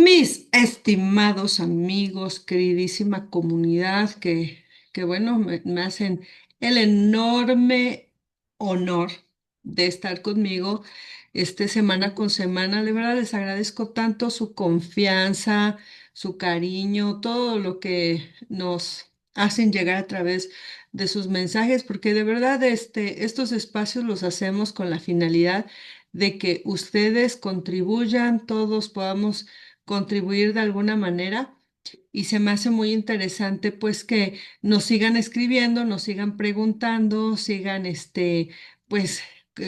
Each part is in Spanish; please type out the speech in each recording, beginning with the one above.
Mis estimados amigos, queridísima comunidad, que bueno, me hacen el enorme honor de estar conmigo semana con semana. De verdad les agradezco tanto su confianza, su cariño, todo lo que nos hacen llegar a través de sus mensajes, porque de verdad estos espacios los hacemos con la finalidad de que ustedes contribuyan, todos podamos contribuir de alguna manera y se me hace muy interesante pues que nos sigan escribiendo, nos sigan preguntando, sigan pues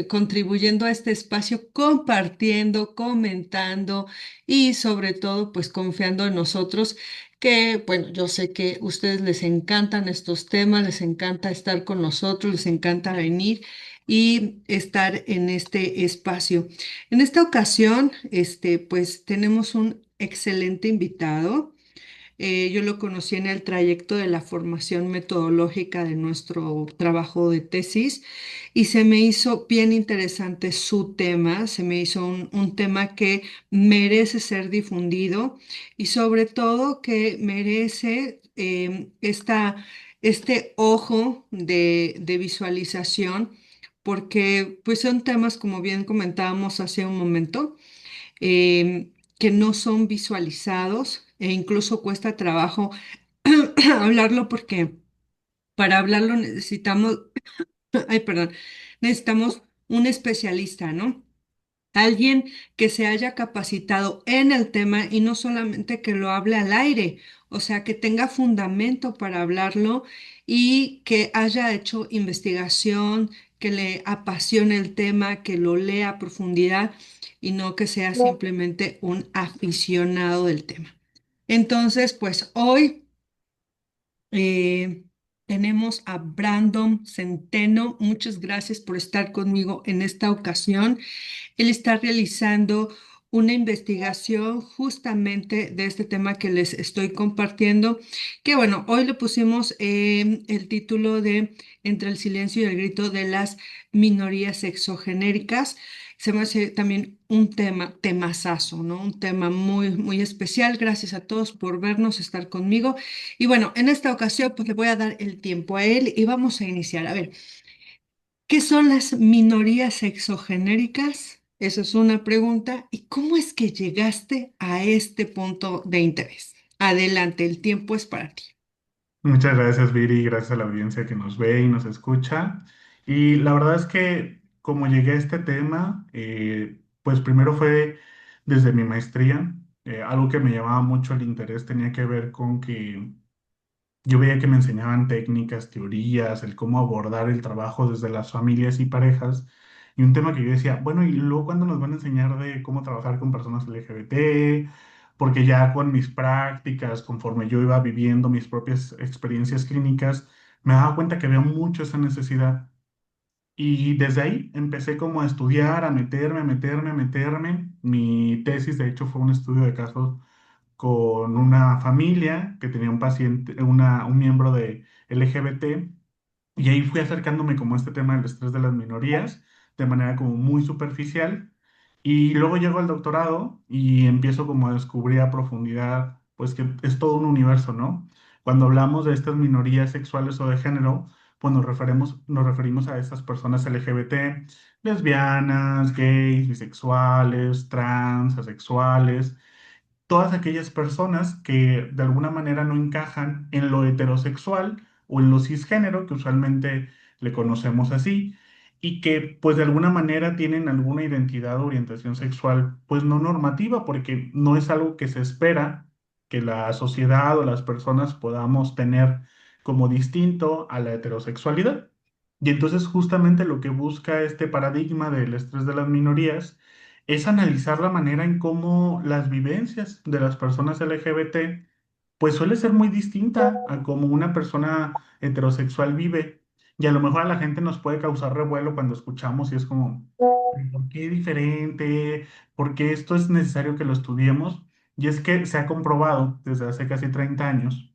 contribuyendo a este espacio, compartiendo, comentando y sobre todo pues confiando en nosotros que bueno, yo sé que a ustedes les encantan estos temas, les encanta estar con nosotros, les encanta venir y estar en este espacio. En esta ocasión, pues tenemos un excelente invitado. Yo lo conocí en el trayecto de la formación metodológica de nuestro trabajo de tesis y se me hizo bien interesante su tema, se me hizo un tema que merece ser difundido y sobre todo que merece este ojo de visualización porque pues son temas, como bien comentábamos hace un momento, que no son visualizados e incluso cuesta trabajo hablarlo porque para hablarlo necesitamos, ay, perdón, necesitamos un especialista, ¿no? Alguien que se haya capacitado en el tema y no solamente que lo hable al aire, o sea, que tenga fundamento para hablarlo y que haya hecho investigación, que le apasione el tema, que lo lea a profundidad y no que sea simplemente un aficionado del tema. Entonces, pues hoy eh, tenemos a Brandon Centeno. Muchas gracias por estar conmigo en esta ocasión. Él está realizando una investigación justamente de este tema que les estoy compartiendo, que bueno, hoy le pusimos el título de Entre el silencio y el grito de las minorías sexogenéricas. Se me hace también un temazazo, ¿no? Un tema muy, muy especial. Gracias a todos por vernos, estar conmigo. Y bueno, en esta ocasión, pues le voy a dar el tiempo a él y vamos a iniciar. A ver. ¿Qué son las minorías sexogenéricas? Esa es una pregunta. ¿Y cómo es que llegaste a este punto de interés? Adelante, el tiempo es para ti. Muchas gracias, Viri, gracias a la audiencia que nos ve y nos escucha. Y la verdad es que como llegué a este tema, pues primero fue desde mi maestría. Algo que me llamaba mucho el interés tenía que ver con que yo veía que me enseñaban técnicas, teorías, el cómo abordar el trabajo desde las familias y parejas. Y un tema que yo decía, bueno, ¿y luego cuándo nos van a enseñar de cómo trabajar con personas LGBT? Porque ya con mis prácticas, conforme yo iba viviendo mis propias experiencias clínicas, me daba cuenta que había mucho esa necesidad. Y desde ahí empecé como a estudiar, a meterme, a meterme, a meterme. Mi tesis, de hecho, fue un estudio de casos con una familia que tenía un paciente, un miembro de LGBT, y ahí fui acercándome como a este tema del estrés de las minorías de manera como muy superficial, y luego llego al doctorado y empiezo como a descubrir a profundidad, pues que es todo un universo, ¿no? Cuando hablamos de estas minorías sexuales o de género, pues nos referimos a estas personas LGBT, lesbianas, gays, bisexuales, trans, asexuales, todas aquellas personas que de alguna manera no encajan en lo heterosexual o en lo cisgénero, que usualmente le conocemos así, y que pues de alguna manera tienen alguna identidad o orientación sexual pues no normativa, porque no es algo que se espera que la sociedad o las personas podamos tener como distinto a la heterosexualidad. Y entonces justamente lo que busca este paradigma del estrés de las minorías es analizar la manera en cómo las vivencias de las personas LGBT pues suele ser muy distinta a cómo una persona heterosexual vive. Y a lo mejor a la gente nos puede causar revuelo cuando escuchamos y es como, ¿por qué diferente? ¿Por qué esto es necesario que lo estudiemos? Y es que se ha comprobado desde hace casi 30 años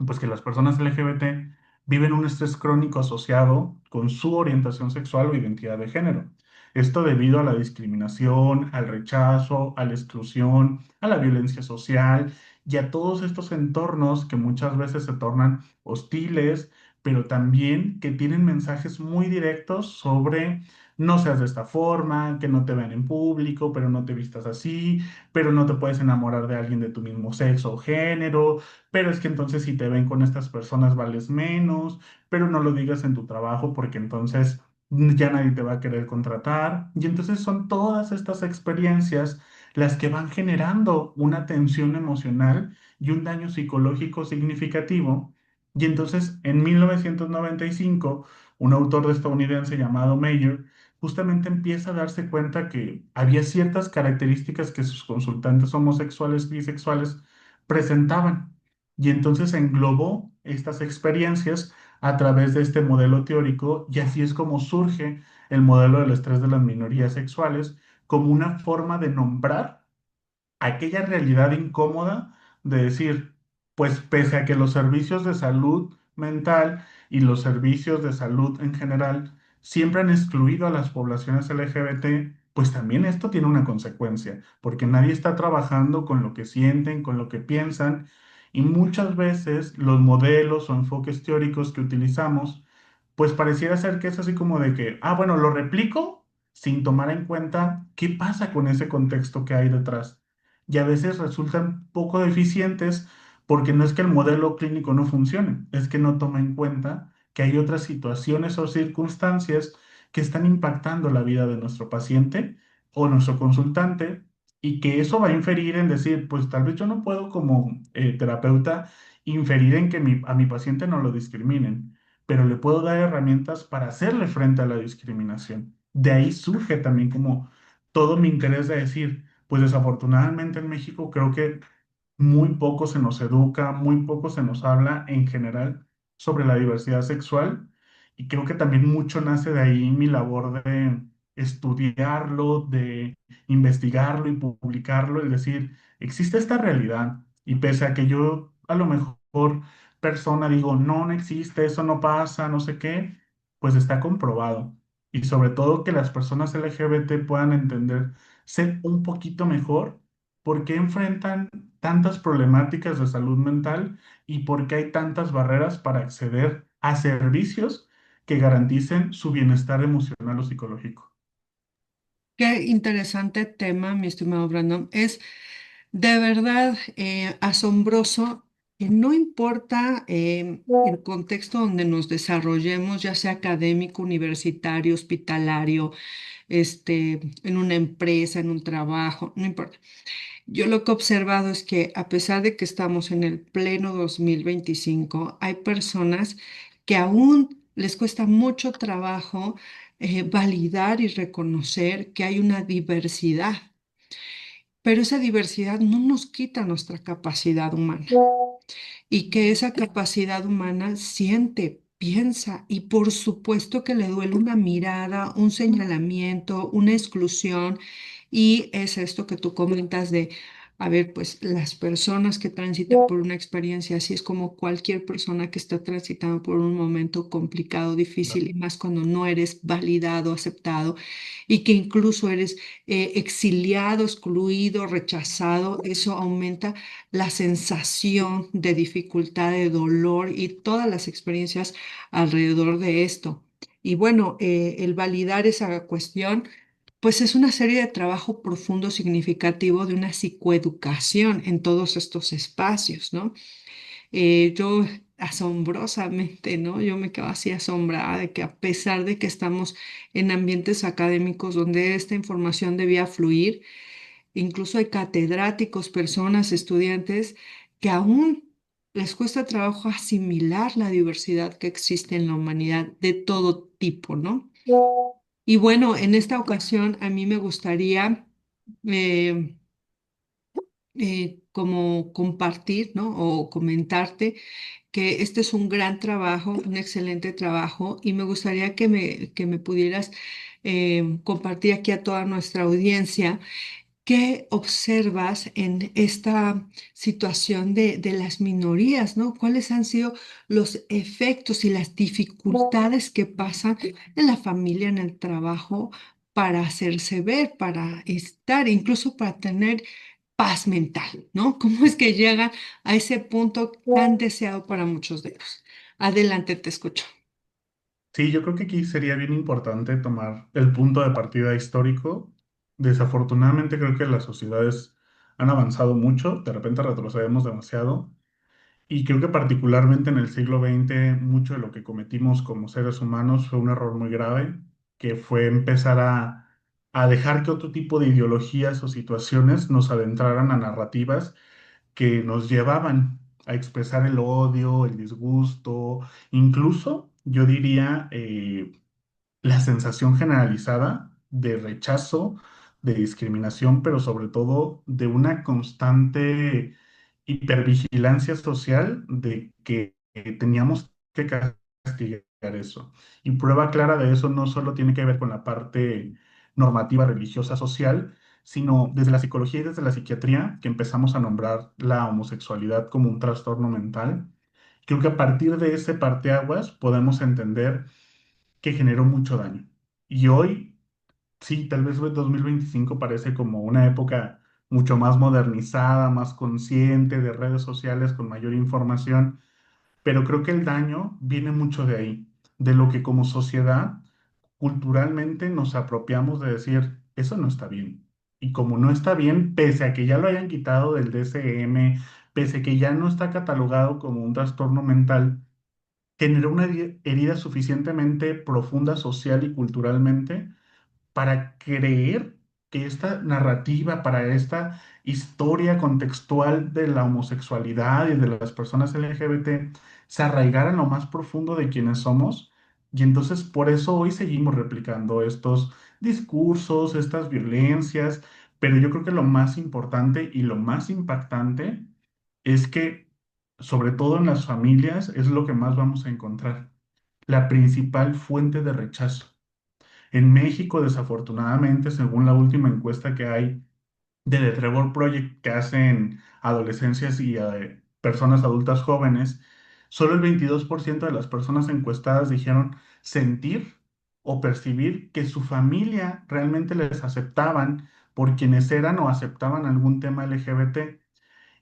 pues que las personas LGBT viven un estrés crónico asociado con su orientación sexual o identidad de género. Esto debido a la discriminación, al rechazo, a la exclusión, a la violencia social y a todos estos entornos que muchas veces se tornan hostiles, pero también que tienen mensajes muy directos sobre no seas de esta forma, que no te vean en público, pero no te vistas así, pero no te puedes enamorar de alguien de tu mismo sexo o género, pero es que entonces si te ven con estas personas vales menos, pero no lo digas en tu trabajo porque entonces ya nadie te va a querer contratar. Y entonces son todas estas experiencias las que van generando una tensión emocional y un daño psicológico significativo. Y entonces en 1995, un autor estadounidense llamado Mayer justamente empieza a darse cuenta que había ciertas características que sus consultantes homosexuales y bisexuales presentaban. Y entonces englobó estas experiencias a través de este modelo teórico y así es como surge el modelo del estrés de las minorías sexuales como una forma de nombrar aquella realidad incómoda de decir, pues pese a que los servicios de salud mental y los servicios de salud en general siempre han excluido a las poblaciones LGBT, pues también esto tiene una consecuencia, porque nadie está trabajando con lo que sienten, con lo que piensan, y muchas veces los modelos o enfoques teóricos que utilizamos, pues pareciera ser que es así como de que, ah, bueno, lo replico sin tomar en cuenta qué pasa con ese contexto que hay detrás y a veces resultan poco deficientes porque no es que el modelo clínico no funcione, es que no toma en cuenta que hay otras situaciones o circunstancias que están impactando la vida de nuestro paciente o nuestro consultante y que eso va a inferir en decir, pues tal vez yo no puedo como terapeuta inferir en que a mi paciente no lo discriminen, pero le puedo dar herramientas para hacerle frente a la discriminación. De ahí surge también como todo mi interés de decir, pues desafortunadamente en México creo que muy poco se nos educa, muy poco se nos habla en general sobre la diversidad sexual y creo que también mucho nace de ahí mi labor de estudiarlo, de investigarlo y publicarlo, es decir, existe esta realidad y pese a que yo a lo mejor persona digo, no, no existe, eso no pasa, no sé qué, pues está comprobado y sobre todo que las personas LGBT puedan entender, ser un poquito mejor por qué enfrentan tantas problemáticas de salud mental y por qué hay tantas barreras para acceder a servicios que garanticen su bienestar emocional o psicológico. Qué interesante tema, mi estimado Brandon. Es de verdad asombroso que no importa el contexto donde nos desarrollemos, ya sea académico, universitario, hospitalario, en una empresa, en un trabajo, no importa. Yo lo que he observado es que a pesar de que estamos en el pleno 2025, hay personas que aún les cuesta mucho trabajo validar y reconocer que hay una diversidad, pero esa diversidad no nos quita nuestra capacidad humana y que esa capacidad humana siente, piensa y por supuesto que le duele una mirada, un señalamiento, una exclusión y es esto que tú comentas de, a ver, pues las personas que transitan por una experiencia así es como cualquier persona que está transitando por un momento complicado, difícil y más cuando no eres validado, aceptado y que incluso eres exiliado, excluido, rechazado, eso aumenta la sensación de dificultad, de dolor y todas las experiencias alrededor de esto. Y bueno, el validar esa cuestión, pues es una serie de trabajo profundo, significativo de una psicoeducación en todos estos espacios, ¿no? Yo asombrosamente, ¿no? Yo me quedo así asombrada de que a pesar de que estamos en ambientes académicos donde esta información debía fluir, incluso hay catedráticos, personas, estudiantes que aún les cuesta trabajo asimilar la diversidad que existe en la humanidad de todo tipo, ¿no? Y bueno, en esta ocasión a mí me gustaría eh, como compartir, ¿no? O comentarte que este es un gran trabajo, un excelente trabajo, y me gustaría que me pudieras compartir aquí a toda nuestra audiencia. ¿Qué observas en esta situación de las minorías, ¿no? ¿Cuáles han sido los efectos y las dificultades que pasan en la familia, en el trabajo, para hacerse ver, para estar, incluso para tener paz mental, ¿no? ¿Cómo es que llegan a ese punto tan deseado para muchos de ellos? Adelante, te escucho. Sí, yo creo que aquí sería bien importante tomar el punto de partida histórico. Desafortunadamente creo que las sociedades han avanzado mucho, de repente retrocedemos demasiado. Y creo que particularmente en el siglo XX, mucho de lo que cometimos como seres humanos fue un error muy grave, que fue empezar a dejar que otro tipo de ideologías o situaciones nos adentraran a narrativas que nos llevaban a expresar el odio, el disgusto, incluso yo diría la sensación generalizada de rechazo, de discriminación, pero sobre todo de una constante hipervigilancia social de que teníamos que castigar eso. Y prueba clara de eso no solo tiene que ver con la parte normativa, religiosa, social, sino desde la psicología y desde la psiquiatría, que empezamos a nombrar la homosexualidad como un trastorno mental. Creo que a partir de ese parteaguas podemos entender que generó mucho daño. Y hoy, sí, tal vez 2025 parece como una época mucho más modernizada, más consciente de redes sociales con mayor información, pero creo que el daño viene mucho de ahí, de lo que como sociedad culturalmente nos apropiamos de decir, eso no está bien. Y como no está bien, pese a que ya lo hayan quitado del DSM, pese a que ya no está catalogado como un trastorno mental, generó una herida suficientemente profunda social y culturalmente para creer que esta narrativa, para esta historia contextual de la homosexualidad y de las personas LGBT se arraigara en lo más profundo de quienes somos. Y entonces por eso hoy seguimos replicando estos discursos, estas violencias, pero yo creo que lo más importante y lo más impactante es que, sobre todo en las familias, es lo que más vamos a encontrar, la principal fuente de rechazo. En México, desafortunadamente, según la última encuesta que hay de The Trevor Project que hacen adolescencias y personas adultas jóvenes, solo el 22% de las personas encuestadas dijeron sentir o percibir que su familia realmente les aceptaban por quienes eran o aceptaban algún tema LGBT.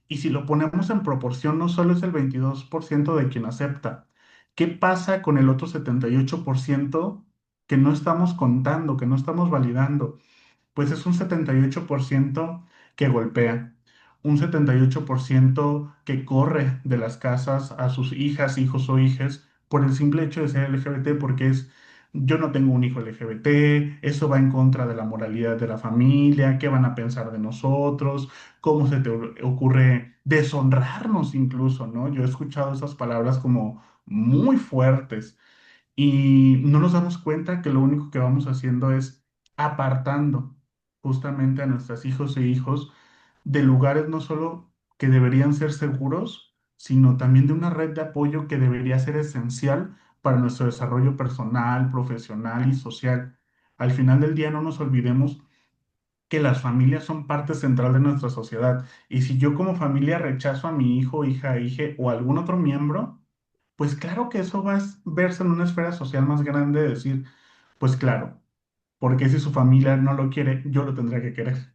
Y si lo ponemos en proporción, no solo es el 22% de quien acepta. ¿Qué pasa con el otro 78% que no estamos contando, que no estamos validando? Pues es un 78% que golpea, un 78% que corre de las casas a sus hijas, hijos o hijas por el simple hecho de ser LGBT, porque es, yo no tengo un hijo LGBT, eso va en contra de la moralidad de la familia, qué van a pensar de nosotros, cómo se te ocurre deshonrarnos incluso, ¿no? Yo he escuchado esas palabras como muy fuertes y no nos damos cuenta que lo único que vamos haciendo es apartando justamente a nuestros hijos e hijos de lugares no solo que deberían ser seguros, sino también de una red de apoyo que debería ser esencial para nuestro desarrollo personal, profesional y social. Al final del día no nos olvidemos que las familias son parte central de nuestra sociedad. Y si yo como familia rechazo a mi hijo, hija, hije o algún otro miembro, pues claro que eso va a verse en una esfera social más grande, de decir, pues claro, porque si su familia no lo quiere, yo lo tendré que querer.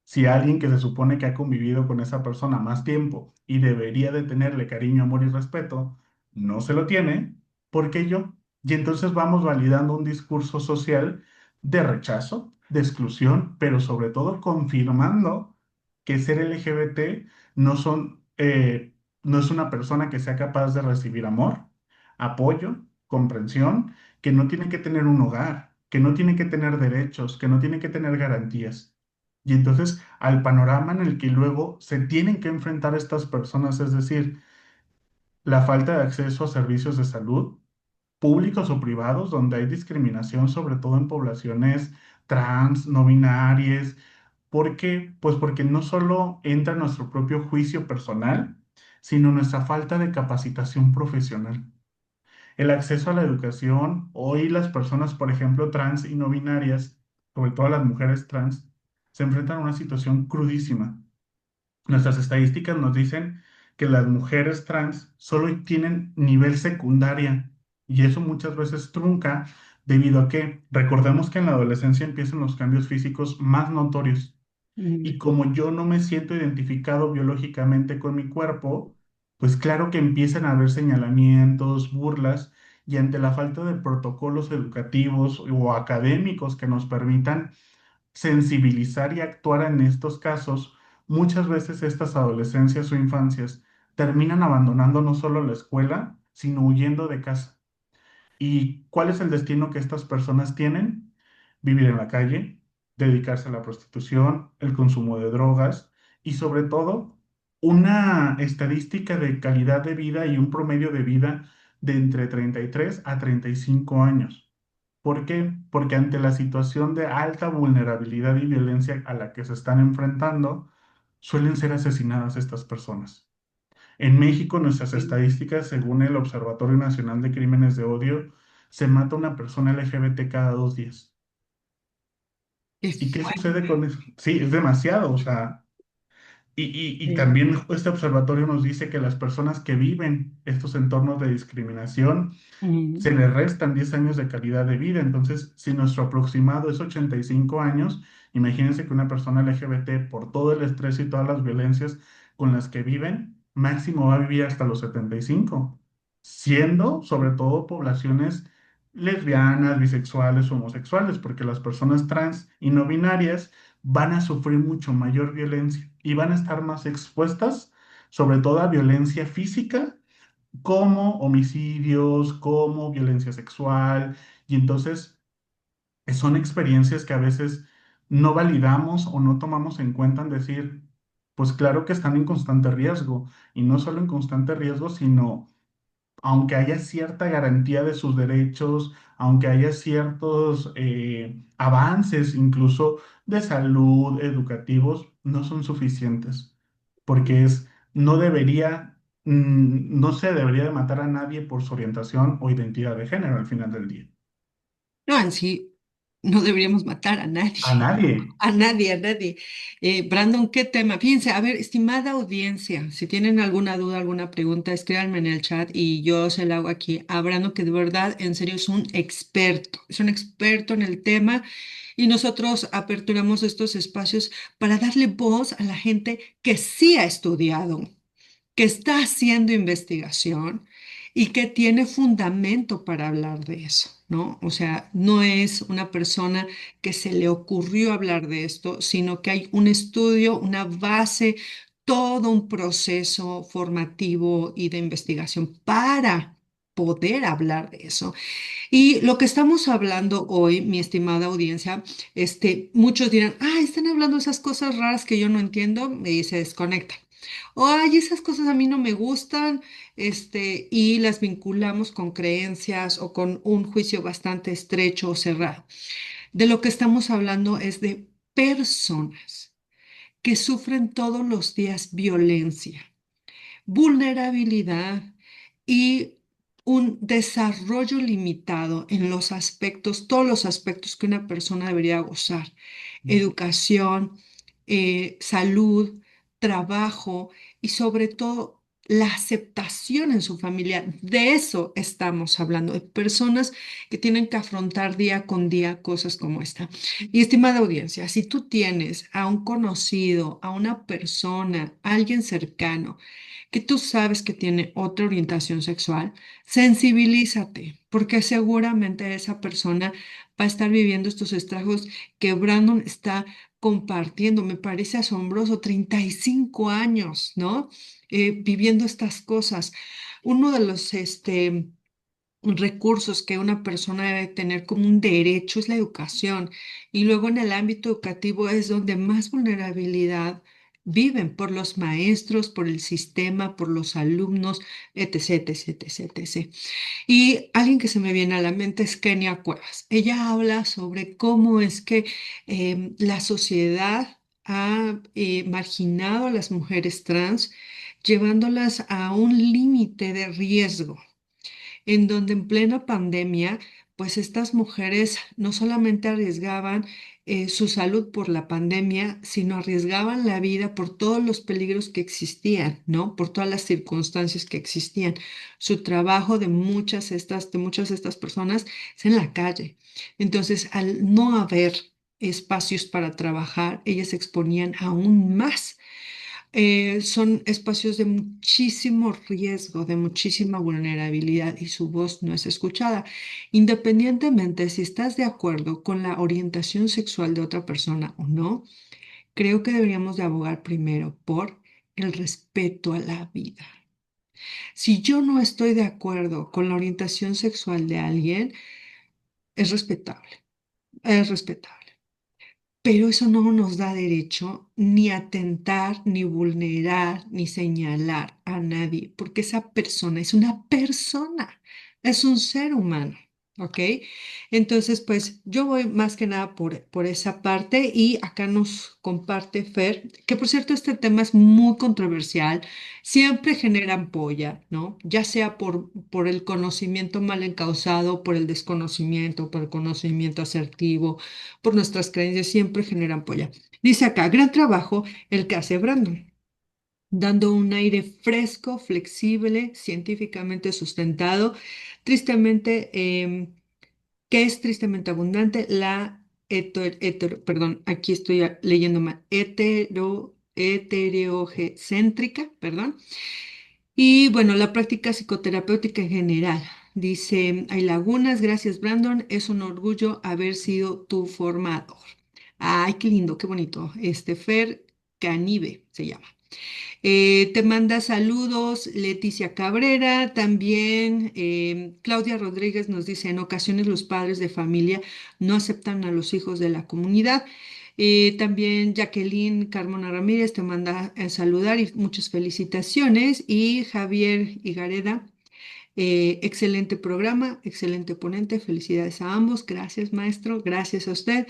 Si alguien que se supone que ha convivido con esa persona más tiempo y debería de tenerle cariño, amor y respeto, no se lo tiene, ¿por qué yo? Y entonces vamos validando un discurso social de rechazo, de exclusión, pero sobre todo confirmando que ser LGBT no son, no es una persona que sea capaz de recibir amor, apoyo, comprensión, que no tiene que tener un hogar, que no tiene que tener derechos, que no tiene que tener garantías. Y entonces al panorama en el que luego se tienen que enfrentar estas personas, es decir, la falta de acceso a servicios de salud, públicos o privados, donde hay discriminación, sobre todo en poblaciones trans, no binarias. ¿Por qué? Pues porque no solo entra nuestro propio juicio personal, sino nuestra falta de capacitación profesional. El acceso a la educación, hoy las personas, por ejemplo, trans y no binarias, sobre todo las mujeres trans, se enfrentan a una situación crudísima. Nuestras estadísticas nos dicen que las mujeres trans solo tienen nivel secundaria y eso muchas veces trunca ¿Debido a qué? Recordemos que en la adolescencia empiezan los cambios físicos más notorios. Y Mm, como yo no me siento identificado biológicamente con mi cuerpo, pues claro que empiezan a haber señalamientos, burlas, y ante la falta de protocolos educativos o académicos que nos permitan sensibilizar y actuar en estos casos, muchas veces estas adolescencias o infancias terminan abandonando no solo la escuela, sino huyendo de casa. ¿Y cuál es el destino que estas personas tienen? Vivir en la calle, dedicarse a la prostitución, el consumo de drogas y sobre todo una estadística de calidad de vida y un promedio de vida de entre 33 a 35 años. ¿Por qué? Porque ante la situación de alta vulnerabilidad y violencia a la que se están enfrentando, suelen ser asesinadas estas personas. En México, nuestras sí. estadísticas, según el Observatorio Nacional de Crímenes de Odio, se mata una persona LGBT cada 2 días. Qué ¿Y qué fuerte. sucede con eso? Sí, es demasiado, o sea, y Sí. también este observatorio nos dice que las personas que viven estos entornos de discriminación Mm, se le restan 10 años de calidad de vida. Entonces, si nuestro aproximado es 85 años, imagínense que una persona LGBT, por todo el estrés y todas las violencias con las que viven, máximo va a vivir hasta los 75, siendo sobre todo poblaciones lesbianas, bisexuales, homosexuales, porque las personas trans y no binarias van a sufrir mucho mayor violencia y van a estar más expuestas, sobre todo a violencia física como homicidios, como violencia sexual, y entonces son experiencias que a veces no validamos o no tomamos en cuenta en decir, pues claro que están en constante riesgo, y no solo en constante riesgo, sino aunque haya cierta garantía de sus derechos, aunque haya ciertos avances, incluso de salud, educativos, no son suficientes, porque no debería, no se debería de matar a nadie por su orientación o identidad de género al final del día. no, en sí, no deberíamos matar a A nadie. nadie. A nadie, a nadie. Brandon, ¿qué tema? Fíjense, a ver, estimada audiencia, si tienen alguna duda, alguna pregunta, escríbanme en el chat y yo se la hago aquí a Brandon, que de verdad, en serio, es un experto en el tema y nosotros aperturamos estos espacios para darle voz a la gente que sí ha estudiado, que está haciendo investigación y que tiene fundamento para hablar de eso, ¿no? O sea, no es una persona que se le ocurrió hablar de esto, sino que hay un estudio, una base, todo un proceso formativo y de investigación para poder hablar de eso. Y lo que estamos hablando hoy, mi estimada audiencia, muchos dirán, ah, están hablando de esas cosas raras que yo no entiendo y se desconectan. O, ay, esas cosas a mí no me gustan, y las vinculamos con creencias o con un juicio bastante estrecho o cerrado. De lo que estamos hablando es de personas que sufren todos los días violencia, vulnerabilidad y un desarrollo limitado en los aspectos, todos los aspectos que una persona debería gozar: educación, salud, trabajo y sobre todo la aceptación en su familia. De eso estamos hablando, de personas que tienen que afrontar día con día cosas como esta. Y estimada audiencia, si tú tienes a un conocido, a una persona, a alguien cercano, que tú sabes que tiene otra orientación sexual, sensibilízate, porque seguramente esa persona va a estar viviendo estos estragos que Brandon está compartiendo. Me parece asombroso, 35 años, ¿no? Viviendo estas cosas. Uno de los recursos que una persona debe tener como un derecho es la educación. Y luego en el ámbito educativo es donde más vulnerabilidad viven por los maestros, por el sistema, por los alumnos, etc., etc., etc. Y alguien que se me viene a la mente es Kenia Cuevas. Ella habla sobre cómo es que la sociedad ha marginado a las mujeres trans, llevándolas a un límite de riesgo en donde en plena pandemia pues estas mujeres no solamente arriesgaban su salud por la pandemia, sino arriesgaban la vida por todos los peligros que existían, ¿no? Por todas las circunstancias que existían. Su trabajo de muchas de estas personas es en la calle. Entonces, al no haber espacios para trabajar, ellas se exponían aún más. Son espacios de muchísimo riesgo, de muchísima vulnerabilidad y su voz no es escuchada. Independientemente si estás de acuerdo con la orientación sexual de otra persona o no, creo que deberíamos de abogar primero por el respeto a la vida. Si yo no estoy de acuerdo con la orientación sexual de alguien, es respetable, es respetable. Pero eso no nos da derecho ni a atentar, ni vulnerar, ni señalar a nadie, porque esa persona es una persona, es un ser humano, ¿ok? Entonces, pues yo voy más que nada por esa parte y acá nos comparte Fer, que por cierto este tema es muy controversial, siempre genera ampolla, ¿no? Ya sea por el conocimiento mal encausado, por el desconocimiento, por el conocimiento asertivo por nuestras creencias siempre generan polla. Dice acá, gran trabajo el que hace Brandon, dando un aire fresco, flexible, científicamente sustentado, tristemente, que es tristemente abundante, la perdón, aquí estoy leyendo mal, hetereogecéntrica, perdón, y bueno, la práctica psicoterapéutica en general. Dice, hay lagunas, gracias Brandon, es un orgullo haber sido tu formador. Ay, qué lindo, qué bonito. Este Fer Canive se llama. Te manda saludos Leticia Cabrera, también Claudia Rodríguez nos dice, en ocasiones los padres de familia no aceptan a los hijos de la comunidad. También Jacqueline Carmona Ramírez te manda a saludar y muchas felicitaciones. Y Javier Higareda excelente programa, excelente ponente. Felicidades a ambos. Gracias, maestro. Gracias a usted.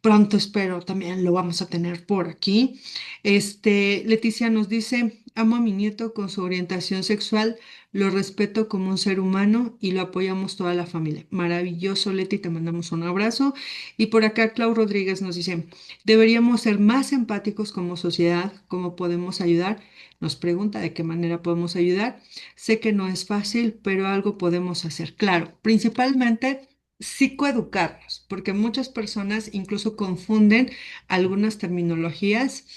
Pronto espero también lo vamos a tener por aquí. Leticia nos dice, amo a mi nieto con su orientación sexual, lo respeto como un ser humano y lo apoyamos toda la familia. Maravilloso, Leti, te mandamos un abrazo. Y por acá, Clau Rodríguez nos dice, deberíamos ser más empáticos como sociedad, ¿cómo podemos ayudar? Nos pregunta de qué manera podemos ayudar. Sé que no es fácil, pero algo podemos hacer. Claro, principalmente psicoeducarnos, porque muchas personas incluso confunden algunas terminologías,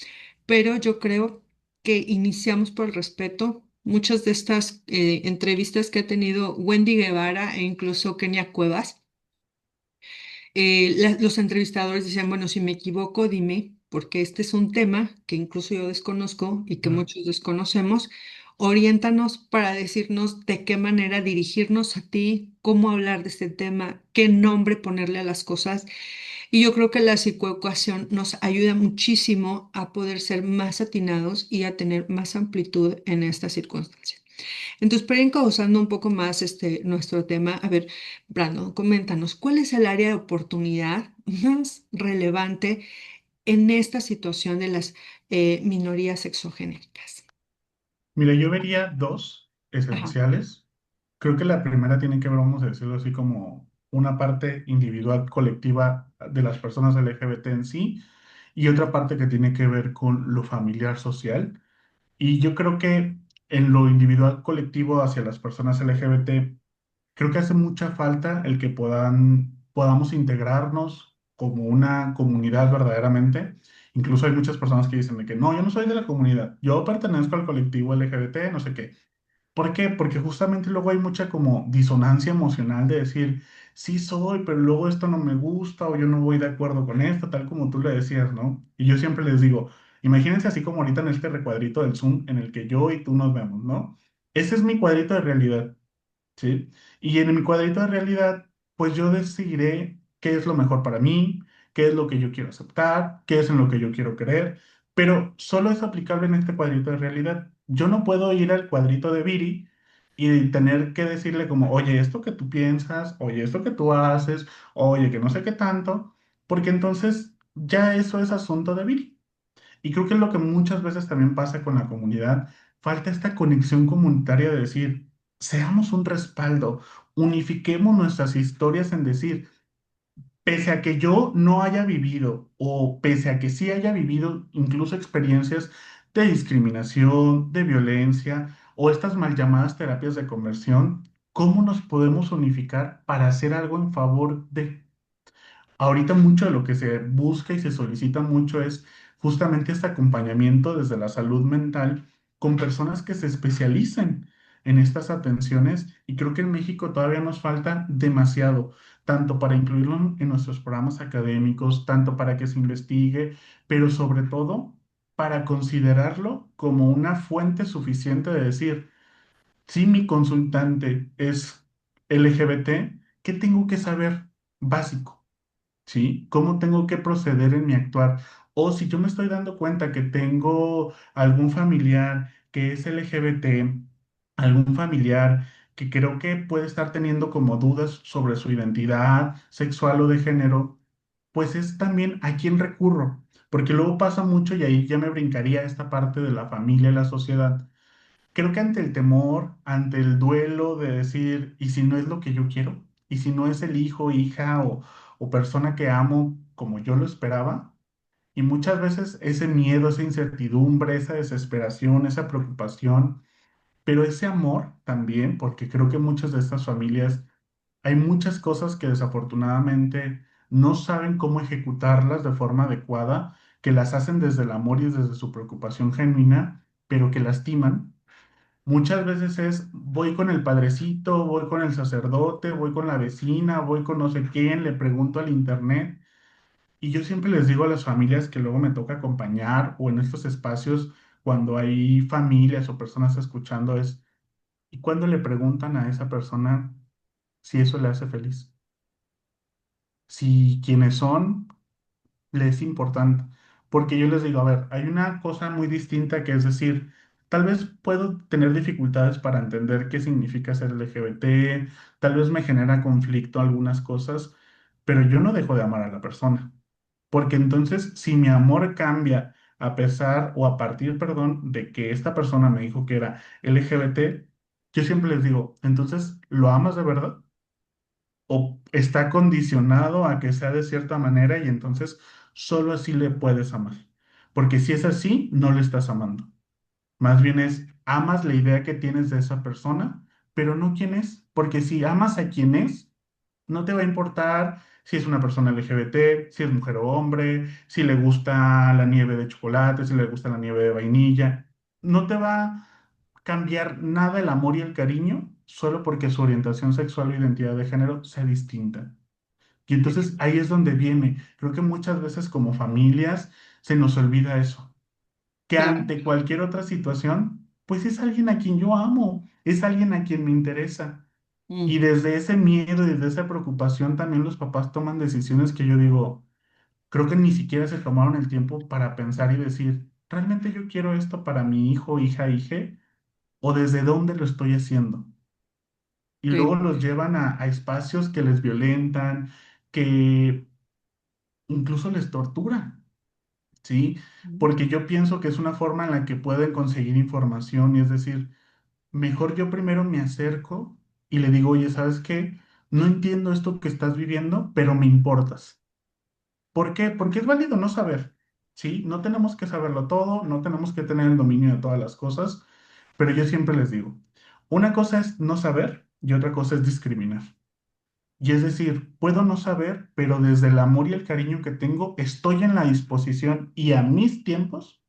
pero yo creo que iniciamos por el respeto. Muchas de estas entrevistas que ha tenido Wendy Guevara e incluso Kenia Cuevas, los entrevistadores decían, bueno, si me equivoco, dime, porque este es un tema que incluso yo desconozco y que Claro. muchos desconocemos. Oriéntanos para decirnos de qué manera dirigirnos a ti, cómo hablar de este tema, qué nombre ponerle a las cosas. Y yo creo que la psicoeducación nos ayuda muchísimo a poder ser más atinados y a tener más amplitud en esta circunstancia. Entonces, para ir encauzando un poco más nuestro tema, a ver, Brandon, coméntanos, ¿cuál es el área de oportunidad más relevante en esta situación de las minorías sexogenéricas? Mira, yo vería dos Ajá, esenciales. Creo que la primera tiene que ver, vamos a decirlo así, como una parte individual, colectiva de las personas LGBT en sí, y otra parte que tiene que ver con lo familiar social. Y yo creo que en lo individual colectivo hacia las personas LGBT, creo que hace mucha falta el que podamos integrarnos como una comunidad verdaderamente. Incluso hay muchas personas que dicen de que no, yo no soy de la comunidad, yo pertenezco al colectivo LGBT, no sé qué. ¿Por qué? Porque justamente luego hay mucha como disonancia emocional de decir, sí soy, pero luego esto no me gusta o yo no voy de acuerdo con esto, tal como tú le decías, ¿no? Y yo siempre les digo, imagínense así como ahorita en este recuadrito del Zoom en el que yo y tú nos vemos, ¿no? Ese es mi cuadrito de realidad. ¿Sí? Y en mi cuadrito de realidad, pues yo decidiré qué es lo mejor para mí, qué es lo que yo quiero aceptar, qué es en lo que yo quiero creer, pero solo es aplicable en este cuadrito de realidad. Yo no puedo ir al cuadrito de Viri y tener que decirle como, oye, esto que tú piensas, oye, esto que tú haces, oye, que no sé qué tanto, porque entonces ya eso es asunto de Viri. Y creo que es lo que muchas veces también pasa con la comunidad, falta esta conexión comunitaria de decir, seamos un respaldo. unifiquemos nuestras historias en decir, pese a que yo no haya vivido o pese a que sí haya vivido incluso experiencias de discriminación, de violencia o estas mal llamadas terapias de conversión, ¿cómo nos podemos unificar para hacer algo en favor de? Ahorita mucho de lo que se busca y se solicita mucho es justamente este acompañamiento desde la salud mental con personas que se especialicen en estas atenciones y creo que en México todavía nos falta demasiado, tanto para incluirlo en nuestros programas académicos, tanto para que se investigue, pero sobre todo para considerarlo como una fuente suficiente de decir, si mi consultante es LGBT, ¿qué tengo que saber básico? ¿Sí? ¿Cómo tengo que proceder en mi actuar? O si yo me estoy dando cuenta que tengo algún familiar que es LGBT, algún familiar que creo que puede estar teniendo como dudas sobre su identidad sexual o de género, pues es también a quién recurro. Porque luego pasa mucho y ahí ya me brincaría esta parte de la familia y la sociedad. Creo que ante el temor, ante el duelo de decir, ¿y si no es lo que yo quiero? ¿Y si no es el hijo, hija o persona que amo como yo lo esperaba? Y muchas veces ese miedo, esa incertidumbre, esa desesperación, esa preocupación, pero ese amor también, porque creo que muchas de estas familias hay muchas cosas que desafortunadamente no saben cómo ejecutarlas de forma adecuada, que las hacen desde el amor y desde su preocupación genuina, pero que lastiman. Muchas veces es, voy con el padrecito, voy con el sacerdote, voy con la vecina, voy con no sé quién, le pregunto al internet. Y yo siempre les digo a las familias que luego me toca acompañar o en estos espacios cuando hay familias o personas escuchando es, ¿y cuándo le preguntan a esa persona si eso le hace feliz? Si quienes son le es importante, porque yo les digo, a ver, hay una cosa muy distinta que es decir, tal vez puedo tener dificultades para entender qué significa ser LGBT, tal vez me genera conflicto algunas cosas, pero yo no dejo de amar a la persona, porque entonces si mi amor cambia a pesar o a partir, perdón, de que esta persona me dijo que era LGBT, yo siempre les digo, entonces, ¿lo amas de verdad? ¿O está condicionado a que sea de cierta manera y entonces solo así le puedes amar? Porque si es así, no le estás amando. Más bien es, amas la idea que tienes de esa persona, pero no quién es. Porque si amas a quien es, no te va a importar si es una persona LGBT, si es mujer o hombre, si le gusta la nieve de chocolate, si le gusta la nieve de vainilla. No te va a cambiar nada el amor y el cariño solo porque su orientación sexual o identidad de género sea distinta. Y entonces ahí es donde viene. Creo que muchas veces como familias se nos olvida eso, que Claro. ante cualquier otra situación, pues es alguien a quien yo amo, es alguien a quien me interesa. Y Ujú. desde ese miedo y desde esa preocupación también los papás toman decisiones que yo digo, creo que ni siquiera se tomaron el tiempo para pensar y decir, ¿realmente yo quiero esto para mi hijo, hija, hije? ¿O desde dónde lo estoy haciendo? Y luego Sí. los llevan a espacios que les violentan, que incluso les torturan, ¿sí? Porque yo pienso que es una forma en la que pueden conseguir información y es decir, mejor yo primero me acerco y le digo, oye, ¿sabes qué? No entiendo esto que estás viviendo, pero me importas. ¿Por qué? Porque es válido no saber, ¿sí? No tenemos que saberlo todo, no tenemos que tener el dominio de todas las cosas, pero yo siempre les digo, una cosa es no saber y otra cosa es discriminar. Y es decir, puedo no saber, pero desde el amor y el cariño que tengo, estoy en la disposición y a mis tiempos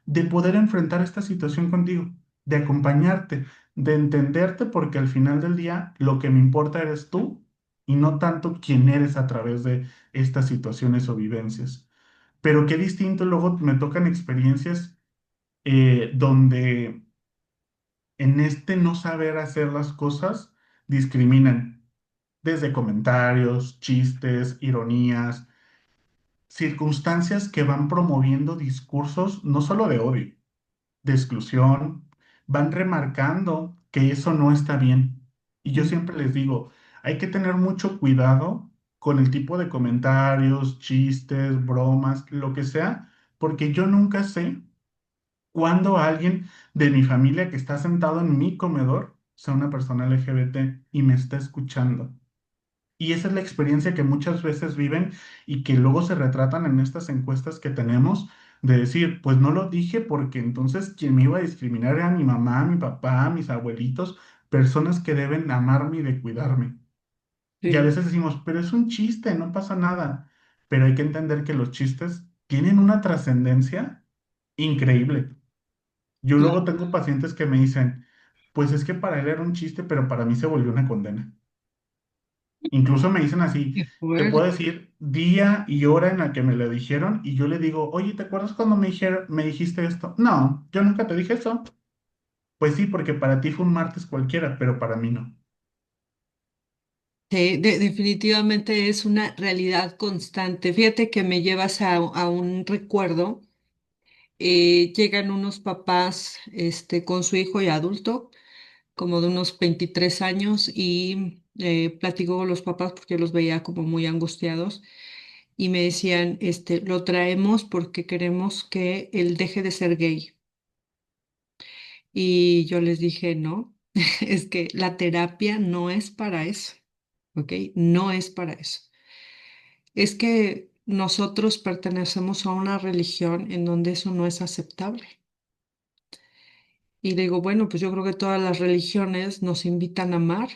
de poder enfrentar esta situación contigo, de acompañarte, de entenderte, porque al final del día lo que me importa eres tú y no tanto quién eres a través de estas situaciones o vivencias. Pero qué distinto luego me tocan experiencias donde en este no saber hacer las cosas discriminan desde comentarios, chistes, ironías, circunstancias que van promoviendo discursos no solo de odio, de exclusión, van remarcando que eso no está bien. Y yo Ujú. siempre les digo, hay que tener mucho cuidado con el tipo de comentarios, chistes, bromas, lo que sea, porque yo nunca sé cuándo alguien de mi familia que está sentado en mi comedor sea una persona LGBT y me está escuchando. Y esa es la experiencia que muchas veces viven y que luego se retratan en estas encuestas que tenemos de decir, pues no lo dije porque entonces quien me iba a discriminar era mi mamá, mi papá, mis abuelitos, personas que deben amarme y de cuidarme. Y a Sí, veces decimos, pero es un chiste, no pasa nada. Pero hay que entender que los chistes tienen una trascendencia increíble. Yo luego claro. tengo pacientes que me dicen, pues es que para él era un chiste, pero para mí se volvió una condena. Incluso me dicen así, Qué te puedo fuerte. decir día y hora en la que me lo dijeron y yo le digo, oye, ¿te acuerdas cuando me dijiste esto? No, yo nunca te dije eso. Pues sí, porque para ti fue un martes cualquiera, pero para mí no. Sí, definitivamente es una realidad constante. Fíjate que me llevas a un recuerdo. Llegan unos papás con su hijo ya adulto, como de unos 23 años, y platico con los papás porque los veía como muy angustiados y me decían, lo traemos porque queremos que él deje de ser gay. Y yo les dije, no, es que la terapia no es para eso, ¿ok? No es para eso. Es que nosotros pertenecemos a una religión en donde eso no es aceptable. Y le digo, bueno, pues yo creo que todas las religiones nos invitan a amar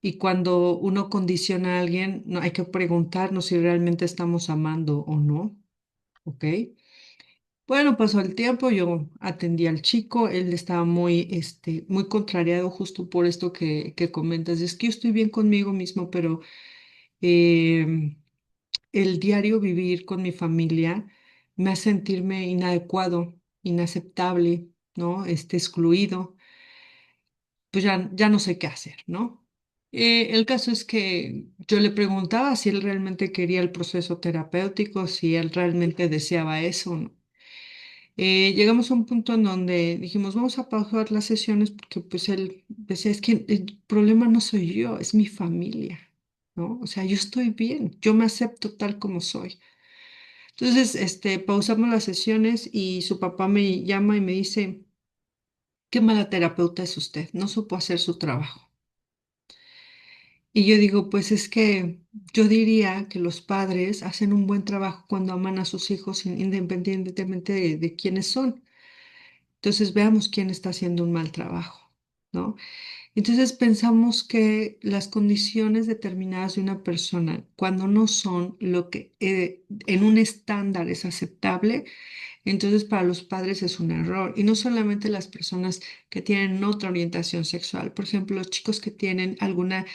y cuando uno condiciona a alguien, no, hay que preguntarnos si realmente estamos amando o no, ¿ok? Bueno, pasó el tiempo, yo atendí al chico, él estaba muy contrariado justo por esto que comentas. Es que yo estoy bien conmigo mismo, pero em, el diario vivir con mi familia me hace sentirme inadecuado, inaceptable, ¿no? Excluido, pues ya no sé qué hacer, ¿no? El caso es que yo le preguntaba si él realmente quería el proceso terapéutico, si él realmente deseaba eso, ¿no? Llegamos a un punto en donde dijimos, vamos a pausar las sesiones porque pues él decía, es que el problema no soy yo, es mi familia, ¿no? O sea, yo estoy bien, yo me acepto tal como soy. Entonces, pausamos las sesiones y su papá me llama y me dice, qué mala terapeuta es usted, no supo hacer su trabajo. Y yo digo, pues es que yo diría que los padres hacen un buen trabajo cuando aman a sus hijos independientemente de quiénes son. Entonces veamos quién está haciendo un mal trabajo, ¿no? Entonces pensamos que las condiciones determinadas de una persona, cuando no son lo que en un estándar es aceptable, entonces para los padres es un error. Y no solamente las personas que tienen otra orientación sexual, por ejemplo, los chicos que tienen alguna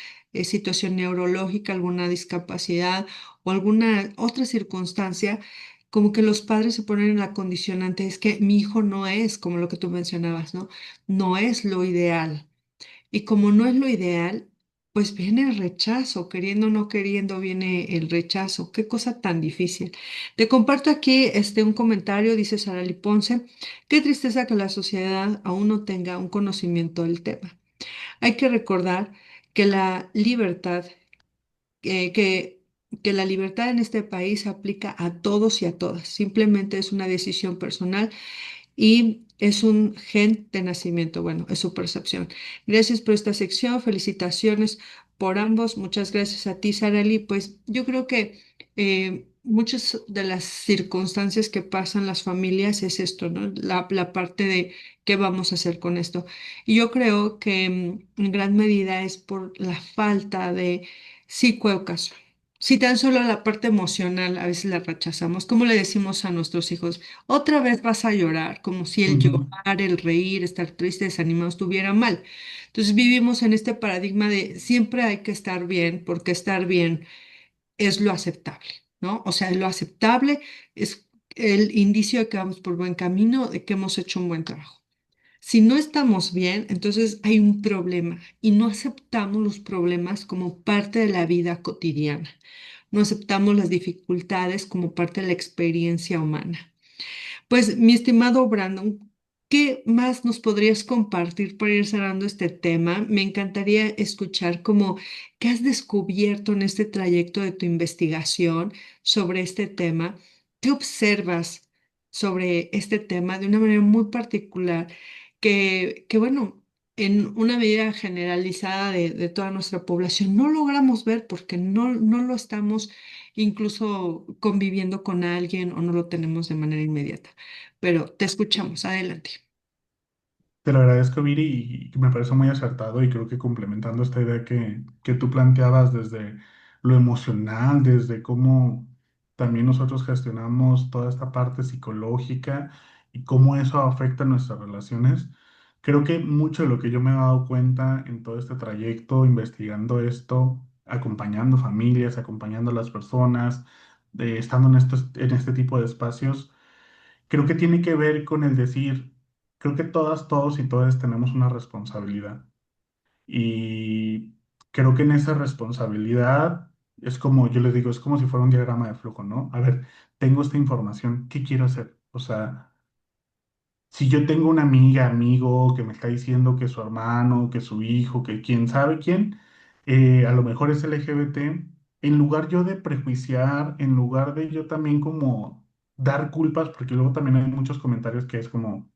situación neurológica, alguna discapacidad o alguna otra circunstancia, como que los padres se ponen en la condicionante, es que mi hijo no es como lo que tú mencionabas, ¿no? No es lo ideal. Y como no es lo ideal, pues viene el rechazo, queriendo o no queriendo, viene el rechazo. Qué cosa tan difícil. Te comparto aquí un comentario, dice Sara Ponce. Qué tristeza que la sociedad aún no tenga un conocimiento del tema. Hay que recordar que la libertad, eh, que, que la libertad en este país se aplica a todos y a todas. Simplemente es una decisión personal y es un gen de nacimiento. Bueno, es su percepción. Gracias por esta sección, felicitaciones por ambos. Muchas gracias a ti, Sarali. Pues yo creo que muchas de las circunstancias que pasan las familias es esto, ¿no? La parte de qué vamos a hacer con esto. Y yo creo que en gran medida es por la falta de psicoeducación. Si tan solo la parte emocional a veces la rechazamos, ¿cómo le decimos a nuestros hijos? Otra vez vas a llorar, como si el Ujú. llorar, el reír, estar triste, desanimado estuviera mal. Entonces vivimos en este paradigma de siempre hay que estar bien, porque estar bien es lo aceptable, ¿no? O sea, lo aceptable es el indicio de que vamos por buen camino, de que hemos hecho un buen trabajo. Si no estamos bien, entonces hay un problema y no aceptamos los problemas como parte de la vida cotidiana. No aceptamos las dificultades como parte de la experiencia humana. Pues, mi estimado Brandon, ¿qué más nos podrías compartir para ir cerrando este tema? Me encantaría escuchar cómo qué has descubierto en este trayecto de tu investigación sobre este tema. ¿Qué observas sobre este tema de una manera muy particular? Que bueno. en una medida generalizada de toda nuestra población, no logramos ver porque no lo estamos incluso conviviendo con alguien o no lo tenemos de manera inmediata. Pero te escuchamos, adelante. Te lo agradezco, Viri, y me parece muy acertado y creo que complementando esta idea que tú planteabas desde lo emocional, desde cómo también nosotros gestionamos toda esta parte psicológica y cómo eso afecta nuestras relaciones, creo que mucho de lo que yo me he dado cuenta en todo este trayecto, investigando esto, acompañando familias, acompañando a las personas, estando en este tipo de espacios, creo que tiene que ver con el decir, creo que todas, todos y todas tenemos una responsabilidad. Y creo que en esa responsabilidad es como, yo les digo, es como si fuera un diagrama de flujo, ¿no? A ver, tengo esta información, ¿qué quiero hacer? O sea, si yo tengo una amiga, amigo que me está diciendo que su hermano, que su hijo, que quién sabe quién, a lo mejor es LGBT, en lugar yo de prejuiciar, en lugar de yo también como dar culpas, porque luego también hay muchos comentarios que es como,